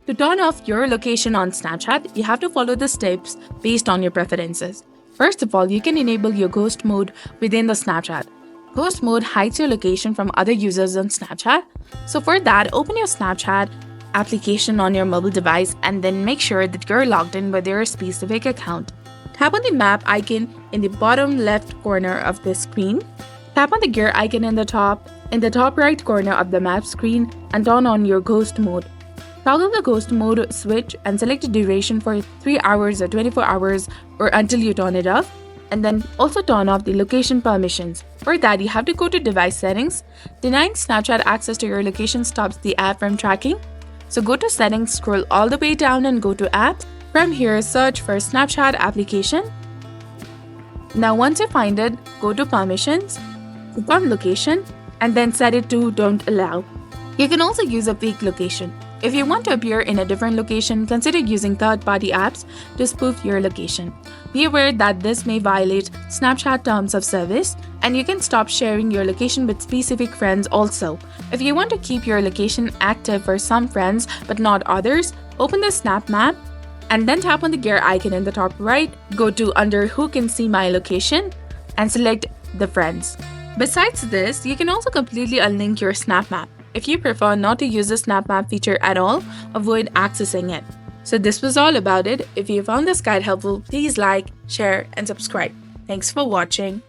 To turn off your location on Snapchat, you have to follow the steps based on your preferences. First of all, you can enable your ghost mode within the Snapchat. Ghost mode hides your location from other users on Snapchat. So for that, open your Snapchat application on your mobile device and then make sure that you're logged in with your specific account. Tap on the map icon in the bottom left corner of the screen. Tap on the gear icon in the top right corner of the map screen and turn on your ghost mode. Toggle the ghost mode switch and select the duration for 3 hours or 24 hours or until you turn it off. And then also turn off the location permissions. For that, you have to go to device settings. Denying Snapchat access to your location stops the app from tracking. So go to settings, scroll all the way down and go to apps. From here, search for Snapchat application. Now once you find it, go to permissions, click on location and then set it to don't allow. You can also use a fake location. If you want to appear in a different location, consider using third-party apps to spoof your location. Be aware that this may violate Snapchat terms of service, and you can stop sharing your location with specific friends also. If you want to keep your location active for some friends but not others, open the Snap Map and then tap on the gear icon in the top right, go to under Who Can See My Location and select the friends. Besides this, you can also completely unlink your Snap Map. If you prefer not to use the Snap Map feature at all, avoid accessing it. So this was all about it. If you found this guide helpful, please like, share, and subscribe. Thanks for watching.